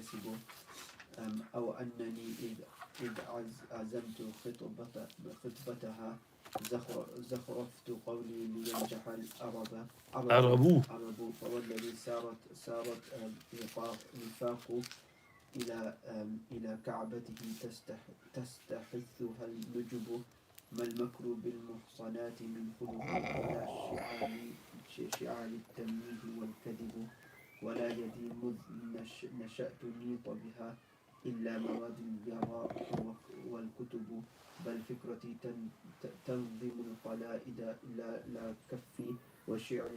تكتسب أو أنني إذ عزمت خطبتها زخرفت قولي لينجح العرب فوالذي سارت رفاق إلى كعبته تستحثها النجب ما المكر بالمحصنات من خلق ولا شعار التمويه والكذب ولا يدي مذ نشأت نيط بها إلا مواد الجراء والكتب بل فكرتي تنظم القلائد لا كفي وشعر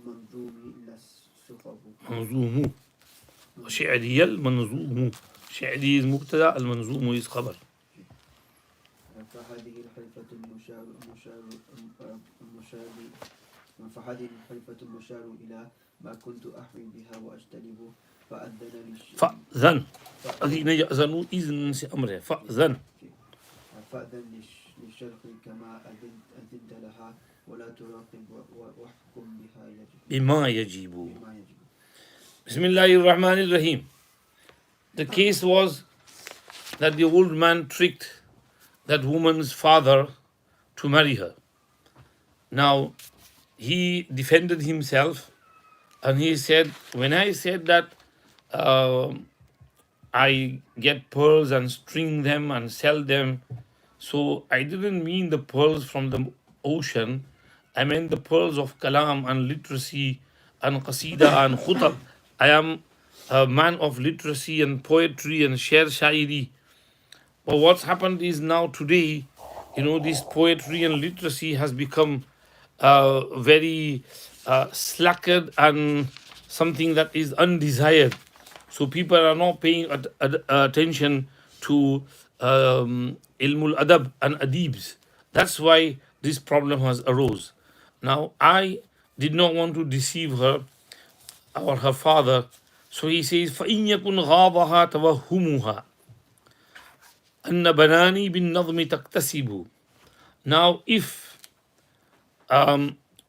منظوم لا السخب منظوم وشعري المنظوم شعري المبتدأ المنظوم is خبر. فهذه الحلفة المشار إلى ما كنت أحوي بها وأجتنب فأذن الذين يأذنوا إذن أمره فأذن للشرق كما أذنت لها ولا تراقب واحكم بها بما يجب. Bismillahir Rahmanir Rahim. The case was that the old man tricked that woman's father to marry her. Now, he defended himself and he said, when I said that I get pearls and string them and sell them, so I didn't mean the pearls from the ocean, I meant the pearls of kalam and literacy and qasida and khutab. I am a man of literacy and poetry and sher shairi. But what's happened is now today, this poetry and literacy has become very slackered and something that is undesired. So people are not paying attention to ilmul adab and adibs. That's why this problem has arose. Now, I did not want to deceive her or her father. So he says, فَإِنْ يَكُنْ غَاضَهَا تَوَهُّمُهَا أَنَّ بَنَانِي بِالنَّظْمِ تَكْتَسِبُ. Now, if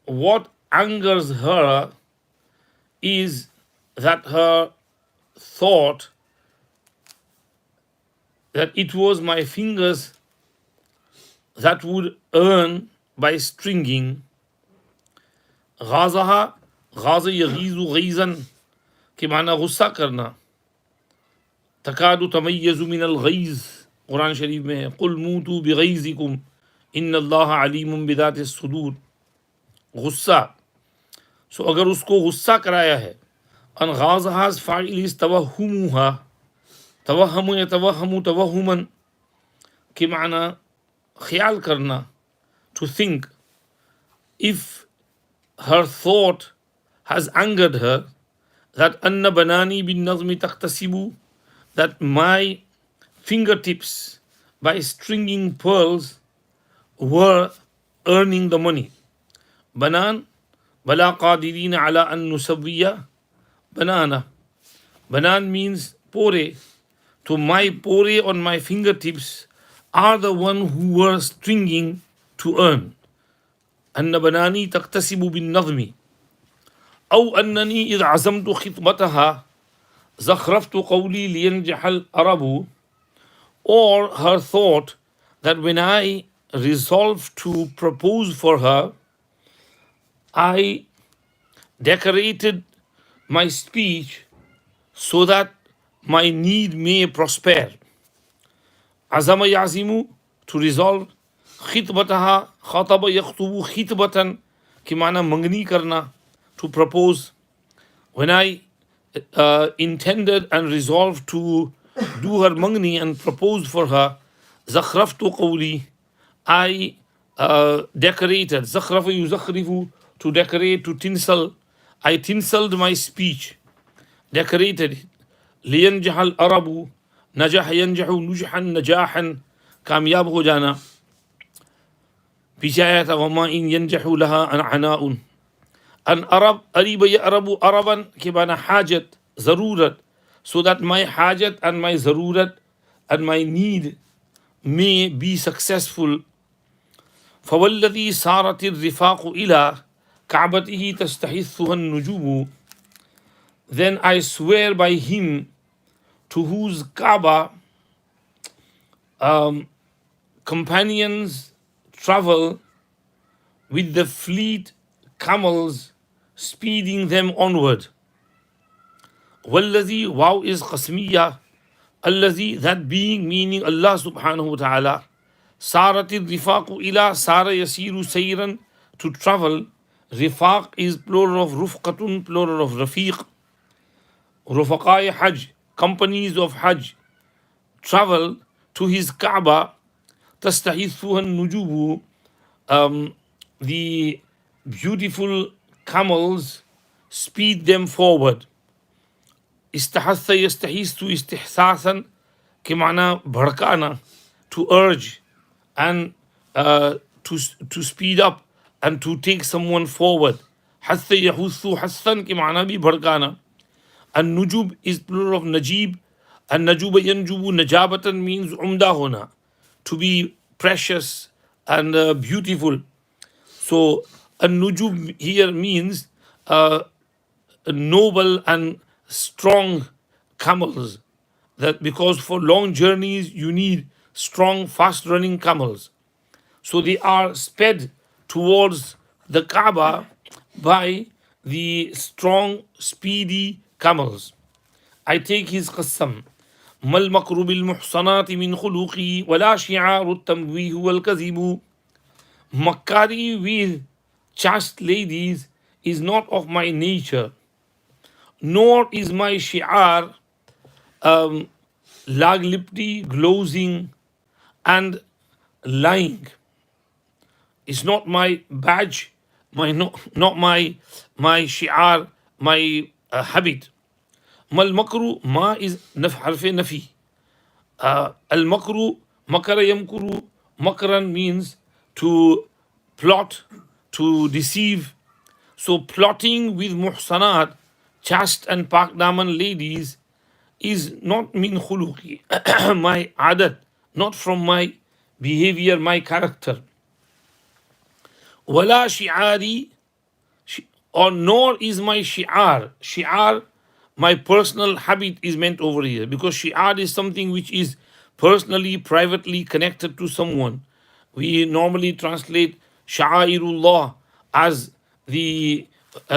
what angers her is that her thought that it was my fingers that would earn by stringing. غازها غاز يغيظ غيظا के माना गुस्सा करना. तकादु तमय्यज़ु मिनल guys Quran शरीफ में है, कुल मूतू बिगैज़िकुम इन्नल्लाह अलीमुम बिदातिस सुदूर. गुस्सा. सो अगर उसको गुस्सा कराया है, अन गाज़हाज़ फ़ाइल इस तवहुमुहा, तवहमु या तवहमु तवहुमन के माना ख्याल करना, to think. If her thought has angered her, that anna banani bin nazmi taqtasibu, that my fingertips by stringing pearls were earning the money. Banan bala qadirina ala an nusawwiya banana. Banan means pore. To my pore on my fingertips are the one who were stringing to earn. Anna banani taqtasibu bin nazmi. أو أنني إذ عزمت خطبتها زخرفت قولي لينجح العرب. Or her thought that when I resolved to propose for her, I decorated my speech so that my need may prosper. عزم يعزم, to resolve. خطبتها خطب يخطب خطبة कि माना मंगनी करना, to propose. When I intended and resolved to do her mangni and propose for her, zakhraftu qawli, I decorated. Zakhrafa yuzakhrifu, to decorate, to tinsel. I tinseled my speech, decorated. liyanjah al-arabu, najah yanjahu nujhan najahan, कामयाब हो जाना. पीछे आया था वमा इन यंजहु लहा अनाउन. An Arab, Ariba ya Arabu Araban, kibana hajat, zarurat, so that my hajat and my zarurat and my need may be successful. فوالذي صارت الرفاق إلى كعبته تستحثها النجوم. then I swear by him to whose Kaaba companions travel with the fleet camels speeding them onward. Wallazi, wow is qasmiya. Allazi, that being, meaning Allah subhanahu wa ta'ala. Saratil rifaqu ila, sara yasiru sayran, to travel. Rifaq is plural of rufqatun, plural of rafiq. Rufaqai hajj, companies of hajj, travel to his Kaaba. Tastahithuha nujubu, the beautiful camels speed them forward. Istahatha yastahistu istihsasan, के माना भड़काना, to urge and to speed up and to take someone forward. حث يحث حثا के माना भी भड़काना. And nujub is plural of najib, and najuba yanjubu najabatan means umda hona, to be precious and beautiful. So a nujub here means noble and strong camels, that because for long journeys you need strong fast running camels, so they are sped towards the Kaaba by the strong speedy camels. I take his qasam. ما المكر بالمحصنات من خلقي ولا شعار التمويه والكذب. Makari with chaste ladies is not of my nature, nor is my shi'ar laglipti, glozing, and lying. It's not my badge, not my shi'ar, my habit. Mal makru, ma is harfe nafi. Al makru, makara yamkuru, makaran means to plot, to deceive. So plotting with muhsanat, chaste and pak daman ladies, is not min khuluqi, my adat, not from my behavior, my character. Wala shi'ari, or nor is my shi'ar. Shi'ar, my personal habit, is meant over here, because shi'ar is something which is personally, privately connected to someone. We normally translate sha'airullah as the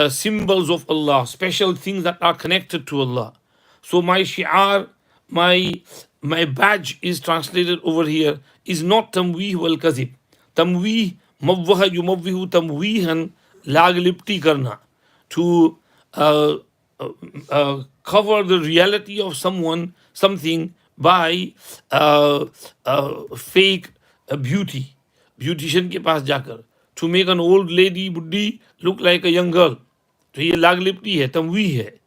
symbols of Allah, special things that are connected to Allah. So my shi'ar, my badge is translated over here, is not tamweeh wal kazib. Tamweeh, mawwaha yumawwihu tamweehan, laglipti karna, to cover the reality of someone, something, by fake beauty, beautician के पास जाकर, to make an old lady बुड्ढी look like a young girl. तो ये लागलिप्टी है, तमवी है.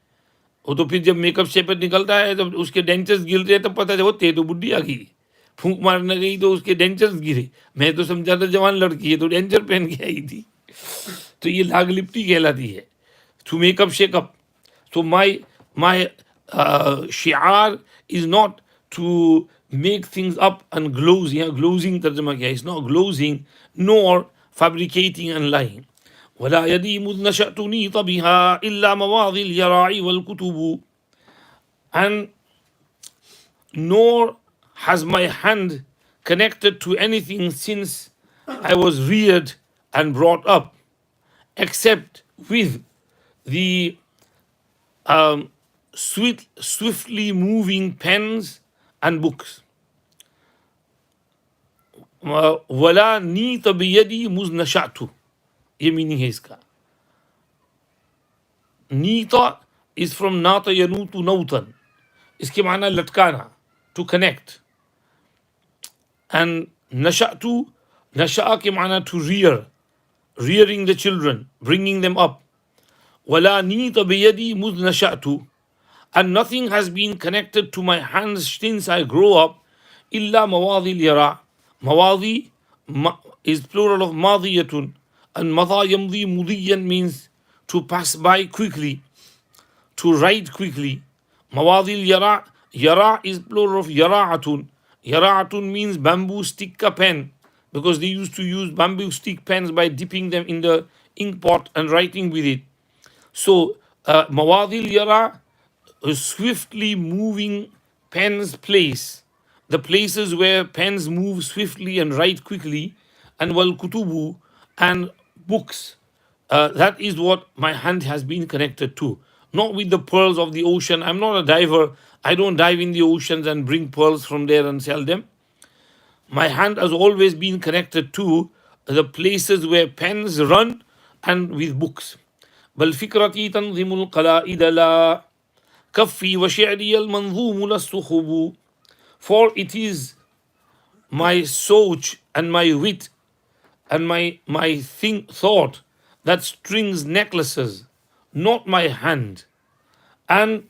वो तो फिर जब मेकअप से पर निकलता है, जब उसके डेंचर्स गिर रहे तब पता चलता है तो बुड्ढी आ गई, फूंक मारने गई तो उसके डेंचर्स गिरे. मैं तो समझा था जवान लड़की है तो डेंचर पहन के आई थी. तो ये लागलिप्टी कहलाती है, to make up shake up. So my shi'ar is not to make things up and gloze. Yeah, glozing tarjama kiya. It's not glozing nor fabricating and lying. ولا يدي مذ نشأت نيط بها إلا مواضي اليراع والكتب. And nor has my hand connected to anything since I was reared and brought up, except with the swiftly moving pens and books. वला नीत बियदी मुझ नशातु, ये meaning है इसका. Nita is from नाता यनूतु नौतन, इसके माना लटकाना, to connect. And नशातु, नशा के माना to rear, rearing the children, bringing them up. ولا نيت بيدي مذ نشأت, and nothing has been connected to my hands since I grow up. إلا مواضي اليراع. Mawadhi is plural of madiyatun, and madha yamdi mudiyan means to pass by quickly, to ride quickly. Mawadhi yara, yara is plural of yara'atun. Yara'atun means bamboo stick ka pen, because they used to use bamboo stick pens by dipping them in the ink pot and writing with it. So mawadhi yara swiftly moving pens place, the places where pens move swiftly and write quickly, and wal kutubu, and books. That is what my hand has been connected to. Not with the pearls of the ocean. I'm not a diver. I don't dive in the oceans and bring pearls from there and sell them. My hand has always been connected to the places where pens run and with books. بل فكرتي تنظم القلائد لا كفي وشعري المنظوم لا الصخب. For it is my soch and my wit and my thought that strings necklaces, not my hand. And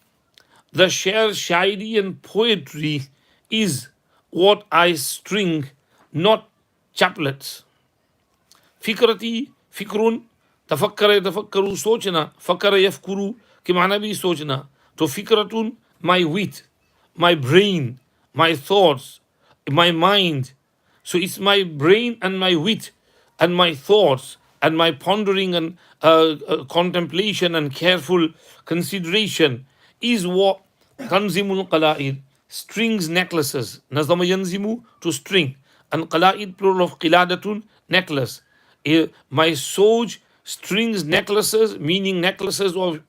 the share shairi and poetry is what I string, not chaplets. फिक्रती फिक्रुन तफक्कर यतफक्करु सोचना फकर यफकुरु के माना भी सोचना तो फिक्रतुन my wit, my brain, my thoughts, my mind. So it's my brain and my wit and my thoughts and my pondering and contemplation and careful consideration is what tanzimul qala'id, strings necklaces. Nazama yanzimu, to string, and qala'id plural of qiladatun, necklace. My soj strings necklaces, meaning necklaces of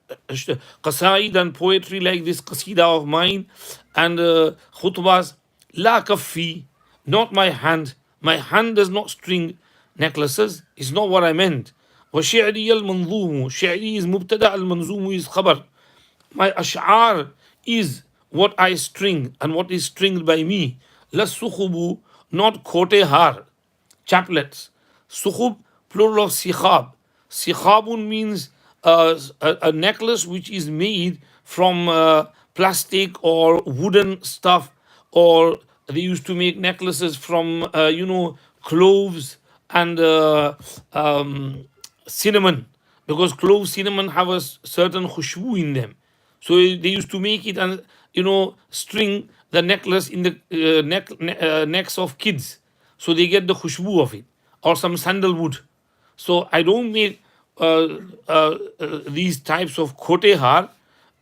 qasaid and poetry like this qasida of mine and khutbas. La kaffi, not my hand. My hand does not string necklaces. It's not what I meant. وشعري المنظوم, شعري is مبتدا, المنظوم is khabar. My ash'ar is what I string and what is stringed by me. La sukhubu, not kote har, chaplets. Sukhub, plural of sikhab. Sikhabun means a necklace which is made from plastic or wooden stuff, or they used to make necklaces from, cloves and cinnamon, because cloves, cinnamon have a certain khushbu in them. So they used to make it and string the necklace in the necks of kids, so they get the khushbu of it, or some sandalwood. So I don't make these types of khote har.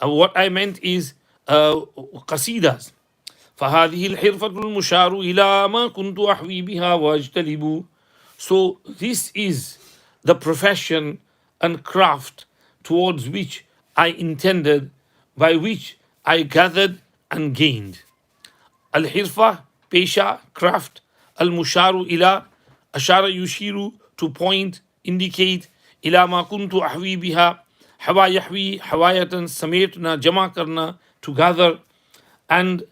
What I meant is qasidas. فهذه الحرفة المشار إلى ما كنت أحوي بها وأجتلب. So this is the profession and craft towards which I intended, by which I gathered and gained. Al-hirfa, pesha, craft. Al-musharu ila, ashara yushiru, to point, indicate. Ila ma kuntu ahwi biha, hawa yahwi, hawayatan, sametna, jama karna, to gather. And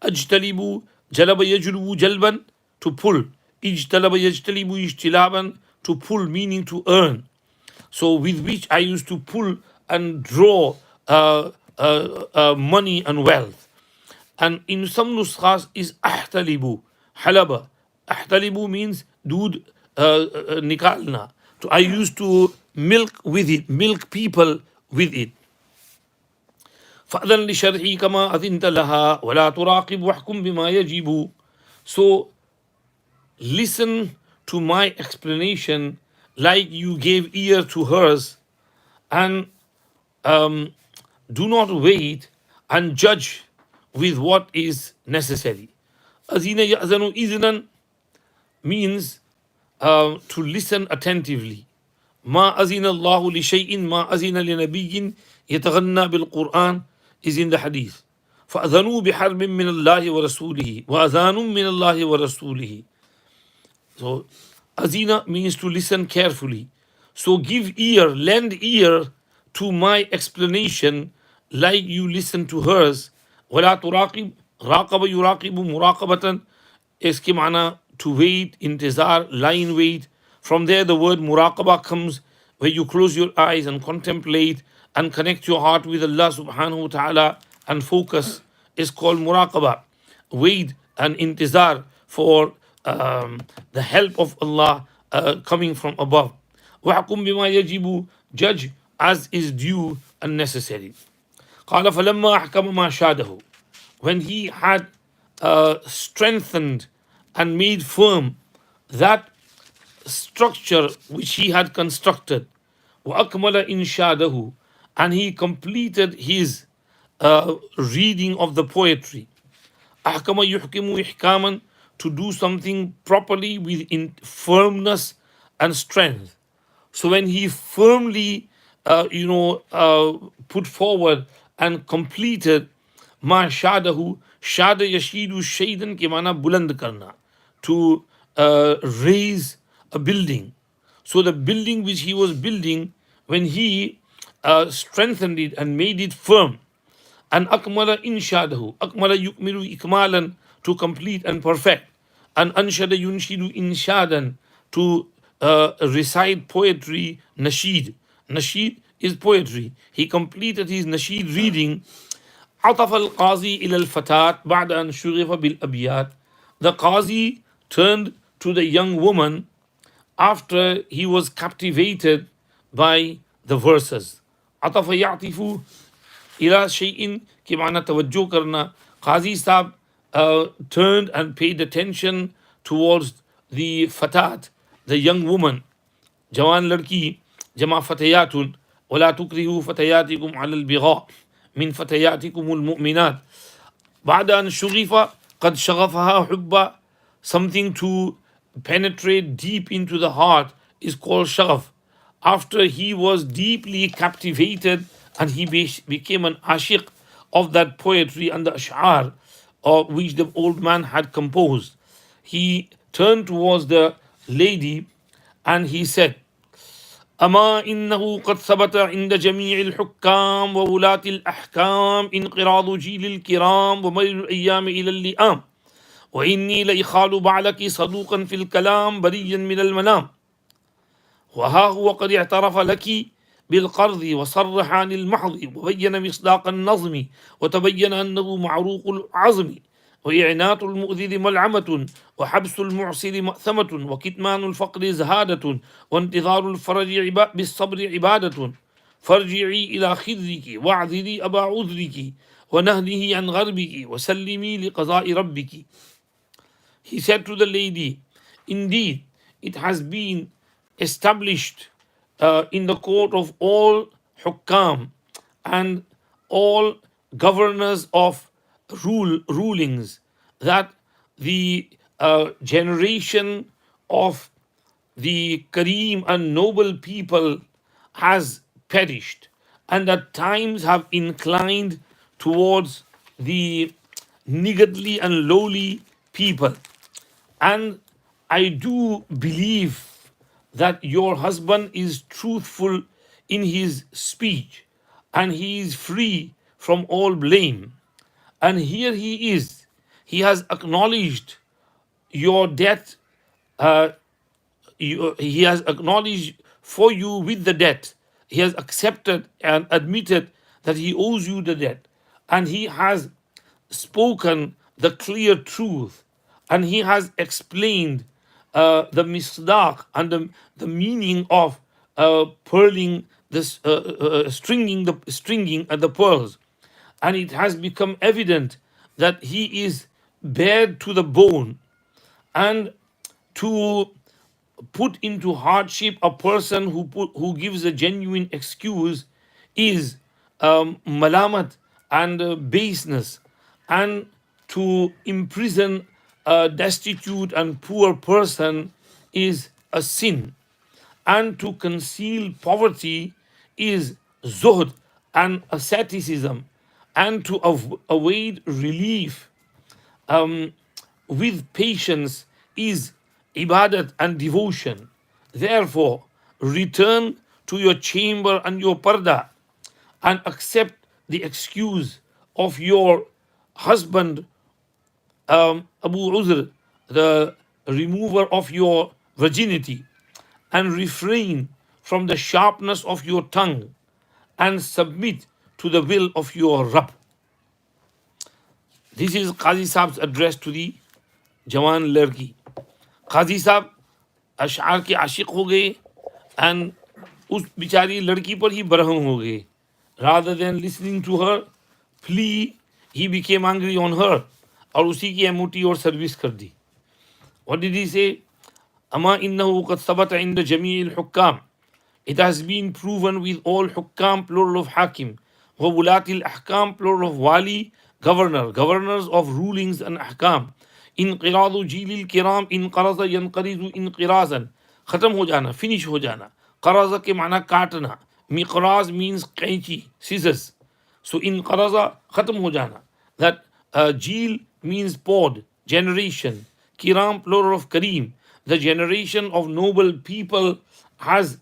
ajtalibu, jalaba yajlubu jalban, to pull. Ijtalaba yajtalibu ijtilaban, to pull, meaning to earn. So with which I used to pull and draw money and wealth. And in some nuskhas is ahtalibu, halaba. Ahtalibu means dood nikalna. So I used to milk with it, milk people with it. فأذن لشرحي كما أذنت لها ولا تراقب واحكم بما يجب. So listen to my explanation like you gave ear to hers, and do not wait and judge with what is necessary. Azina ya'zanu iznan means to listen attentively. ما أذن الله لشيء ما أذن لنبي يتغنى بالقرآن is in the hadith. فأذنوا بحرب من الله ورسوله وأذان من الله ورسوله. So azina means to listen carefully. So give ear, lend ear to my explanation like you listen to hers. ولا تراقب, راقب يراقب مراقبة, इसके माना to wait, intizar, lie in wait. From there the word muraqabah comes, where you close your eyes and contemplate and connect your heart with Allah subhanahu wa ta'ala and focus, is called muraqabah. Wait and intizar for the help of Allah coming from above. وَحْكُمْ بِمَا يَجِبُ, judge as is due and necessary. قال فلما أحكم ما شاده, when he had strengthened and made firm that structure which he had constructed, وَأَكْمَلَ إِنْشَادَهُ, and he completed his reading of the poetry. Ahkama yuhkimu ihkaman, to do something properly with firmness and strength. So when he firmly, put forward and completed ma shadahu, shada yashidu shaydan ke mana buland karna, to raise a building. So the building which he was building, when he strengthened it and made it firm, and akmala inshadahu, akmala yukmilu ikmalan, to complete and perfect, and anshada yunshidu inshadan, to recite poetry, nasheed. Nasheed is poetry. He completed his nasheed reading. عطف القاضي إلى الفتاة بعد أن شغف بالأبيات. The Qazi turned to the young woman after he was captivated by the verses. عطف يعطف إلى شيء के माना तवज्जो करना. Qazi Sahab turned and paid attention towards the fatat, the young woman. जवान लड़की, जमा فتيات ولا تكرهوا فتياتكم على البغاء من فتياتكم المؤمنات. بعد أن شغف قد شغفها حبا, something to penetrate deep into the heart is called shaghaf. After he was deeply captivated and he became an ashiq of that poetry and the ash'ar of which the old man had composed, he turned towards the lady and he said, أما إنه قد ثبت عند جميع الحكام وولاة الأحكام انقراض جيل الكرام وميل الأيام إلى اللئام وإني لإخال بعلك صدوقا في الكلام بريا من المنام وها هو قد اعترف لك بالقرض وصرح عن المحض وبين مصداق النظم وتبين أنه معروق العظم وإعنات المؤذر ملعمة وحبس المعسر مأثمة وكتمان الفقر زهادة وانتظار الفرج بالصبر عبادة فارجعي إلى خذك واعذري أبا عذرك ونهله عن غربك وسلمي لقضاء ربك. He said to the lady, indeed, it has been established in the court of all hukam and all governors of rulings that the generation of the Kareem and noble people has perished, and that times have inclined towards the niggardly and lowly people. And I do believe that your husband is truthful in his speech and he is free from all blame. And here he is. He has acknowledged your debt. He has acknowledged for you with the debt. He has accepted and admitted that he owes you the debt. And he has spoken the clear truth. And he has explained the misdaq and the meaning of pearling this stringing the pearls, and it has become evident that he is bared to the bone. And to put into hardship a person who gives a genuine excuse is malamat and baseness, and to imprison a destitute and poor person is a sin, and to conceal poverty is zuhd and asceticism, and to avoid relief with patience is ibadat and devotion. Therefore, return to your chamber and your parda and accept the excuse of your husband, Abu Uzr, the remover of your virginity, and refrain from the sharpness of your tongue and submit to the will of your Rabb. This is Qazi Saab's address to the Jawan Lerki. Qazi Saab अशआर के आशिक हो गए and उस बिचारी लड़की पर ही बरहम हो गए. Rather than listening to her plea, he became angry on her और उसी की एमोटी और सर्विस कर दी. What did he say? أما إنه قد ثبت عند جميع الحكام. It has been proven with all حكام plural of حاكم وَوُلَاتِ الْأَحْكَامِ plural of wali, governor, governors of rulings and ahkam. انقراض جیل الکرام انقرض ينقرض انقراضا ختم ہو جانا, finish ہو جانا. قرض کے معنی کاٹنا. مقراض means قینچی, scissors. So انقرض ختم ہو جانا. That جیل means pod, generation. Kiram plural of kareem. The generation of noble people has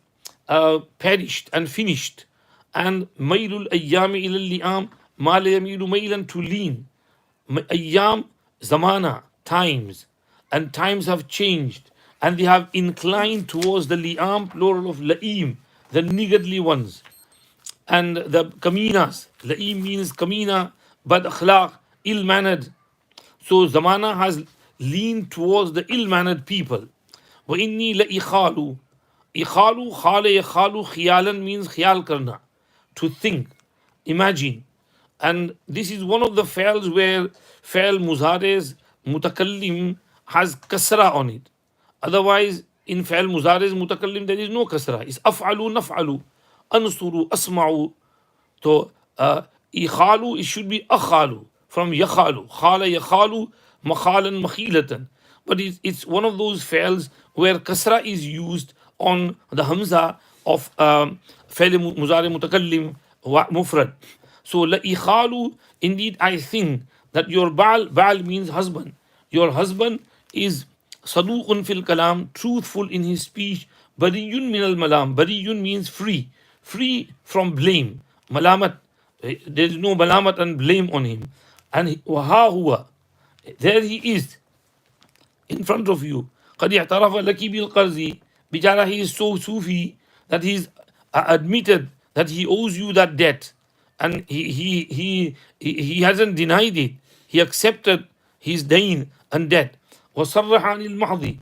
perished and finished. And mailul ayyami ilal li'am ma la yamilu mailan to lean. Ayyam, zamana, times. And times have changed. And they have inclined towards the li'am, plural of la'im, the niggardly ones. And the kaminas, la'im means kamina, bad akhlaq, ill-mannered. So zamana has leaned towards the ill-mannered people. وَإِنِّي لَإِخَالُ Ikhalu, khale, yakhalu, khiyalan means khiyal karna, to think, imagine. And this is one of the fi'ls where fi'l muzares mutakallim has kasra on it. Otherwise, in fi'l muzares mutakallim there is no kasra. It's af'alu, naf'alu, ansuru, asma'u. So, ikhalu, it should be akhalu, from yakhalu. Khala, yakhalu, makhalan, makhilatan. But it's one of those fi'ls where kasra is used on the hamza of fi'l muzari mutakallim mufrad. So la ikhalu, indeed I think that your ba'al means husband. Your husband is saduqun fil kalam, truthful in his speech. Bariyun min al malam. Bariyun means free from blame. Malamat, there is no malamat and blame on him. And waha huwa, there he is in front of you. قد اعترف لك بالقرض. Bijara, he is so Sufi that he's admitted that he owes you that debt, and he hasn't denied it. He accepted his dain and debt. وصرح عن المحض,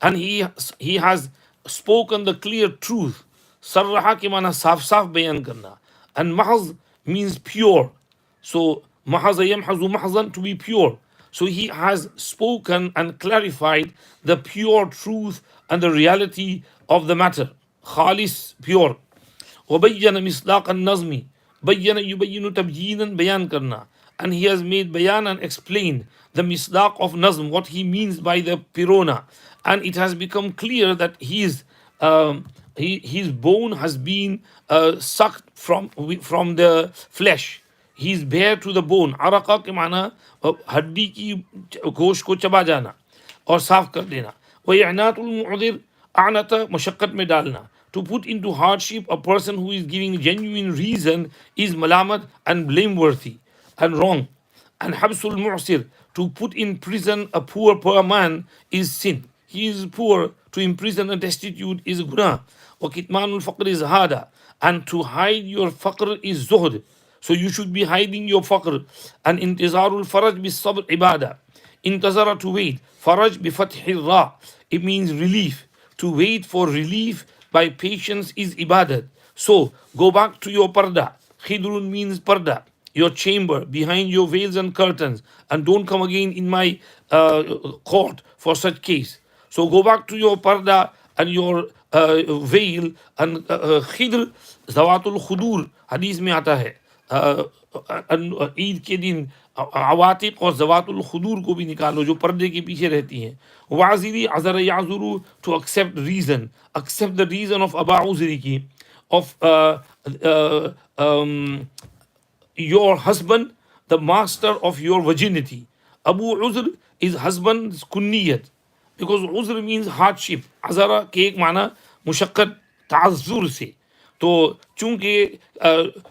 and he has spoken the clear truth. صرح के माना साफ साफ बयान करना, and mahz means pure. So mahaz yamhazu mahzan, to be pure. So he has spoken and clarified the pure truth and the reality of the matter. Khalis, pure. وَبَيَّنَ مِصْدَاقَ النَّظْمِ بَيَّنَ يُبَيِّنُ تَبْجِينًا bayan karna. And he has made bayan and explained the misdaq of nazm, what he means by the pirona. And it has become clear that his bone has been sucked from the flesh. He is bare to the bone. Araqa के माना हड्डी की गोश्त को चबा जाना और साफ कर देना. वयनातुल मुअदिर, आनता मशक्कत में डालना. To put into hardship a person who is giving genuine reason is malamat and blameworthy and wrong. And habsul mu'sir, to put in prison a poor man is sin. He is poor, to imprison a destitute is guna. وَكِتْمَانُ الْفَقْرِ is hada, and to hide your faqr is zuhd. So you should be hiding your faqr. And intizarul faraj bis sabr ibadah. Intazara, to wait. Faraj bi fathil ra, it means relief. To wait for relief by patience is ibadat. So go back to your parda. Khidrun means parda, your chamber, behind your veils and curtains, and don't come again in my court for such case. So go back to your parda and your veil. And khidr, zawatul khudur, hadith में आता है. ईद के दिन अवातिक और जवातुल खुदूर को भी निकालो जो पर्दे के पीछे रहती हैं. वाजिरी अजर याजुरू, to accept reason, accept the reason of अबा उजरी की, of your husband, the master of your virginity. Abu Uzr is husband's kunniyat, because uzr means hardship. Azara के एक माना मुशक्कत ताज़ुर से. So, chunke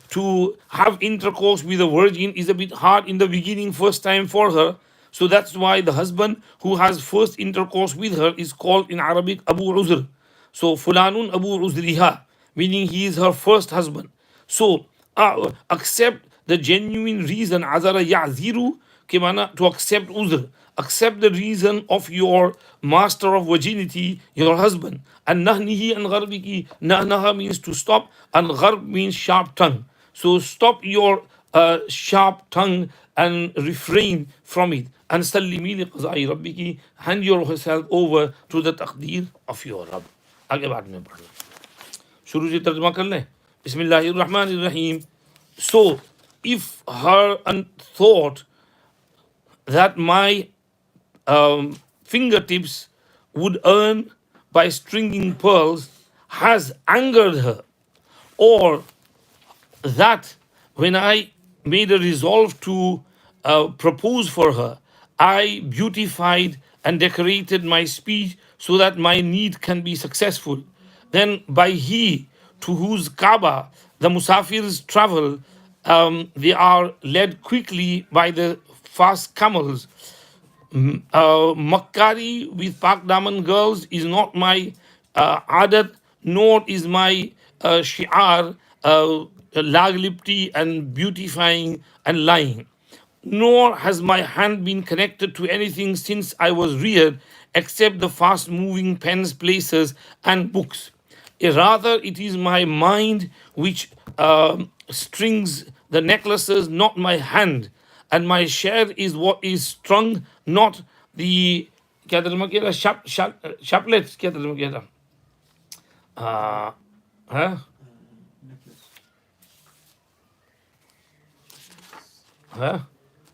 to have intercourse with a virgin is a bit hard in the beginning, first time for her. So that's why the husband who has first intercourse with her is called in Arabic Abu Uzr. So Fulanun Abu Uzriha, meaning he is her first husband. So accept the genuine reason, Azara Ya'ziru, Kimana, to accept Uzr. Accept the reason of your master of virginity, your husband. And nahnihi and gharbiki, nahnaha means to stop, and gharb means sharp tongue. So stop your sharp tongue and refrain from it. And sallimi li qazai rabbiki, hand yourself over to the taqdeer of your Rabb. आगे बाद में पढ़ना. शुरू से तर्जमा कर लें. बिस्मिल्लाहिर्रहमानिर्रहीम. So if her thought that my fingertips would earn by stringing pearls has angered her, or that when I made a resolve to propose for her, I beautified and decorated my speech so that my need can be successful, then by he to whose Kaaba the Musafirs travel, they are led quickly by the fast camels. Makkari with Pak Daman girls is not my adat, nor is my shi'ar laglipti and beautifying and lying. Nor has my hand been connected to anything since I was reared except the fast moving pens, places, and books. Rather, it is my mind which strings the necklaces, not my hand. And my share is what is strung, not the क्या तर्जमा किया था chaplets क्या तर्जमा किया था हाँ necklace. Huh?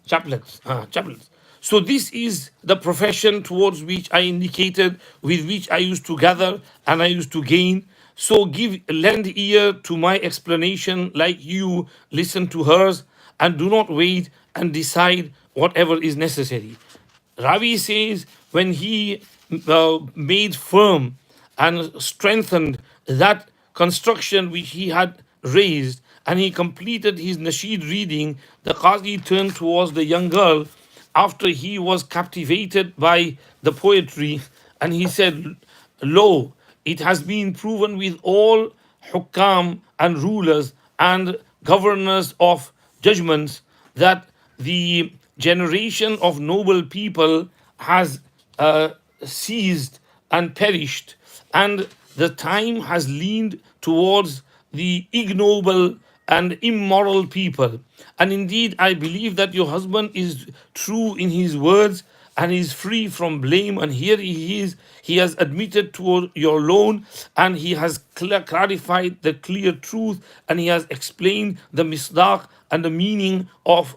Chaplets. Chaplets. So this is the profession towards which I indicated, with which I used to gather and I used to gain. So lend ear to my explanation like you listen to hers, and do not wait and decide whatever is necessary. Ravi says when he made firm and strengthened that construction which he had raised, and he completed his nasheed reading, the Qazi turned towards the young girl after he was captivated by the poetry, and he said, Lo, it has been proven with all hukam and rulers and governors of judgments that the generation of noble people has ceased and perished, and the time has leaned towards the ignoble and immoral people. And indeed, I believe that your husband is true in his words and is free from blame. And here he is, he has admitted to your loan, and he has clarified the clear truth, and he has explained the misdaq and the meaning of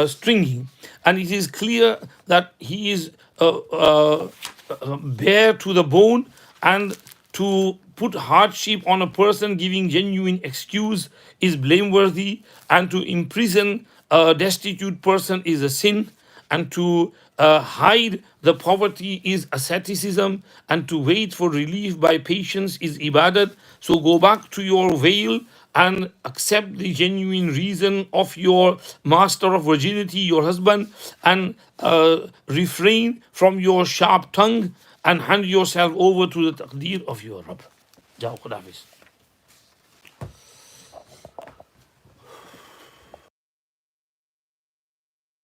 stringing. And it is clear that he is bare to the bone, and to put hardship on a person giving genuine excuse is blameworthy, and to imprison a destitute person is a sin, and to hide the poverty is asceticism, and to wait for relief by patience is ibadat. So go back to your veil and accept the genuine reason of your master of virginity, your husband, and refrain from your sharp tongue, and hand yourself over to the taqdeer of your Rabb. Jao Khuda Hafiz.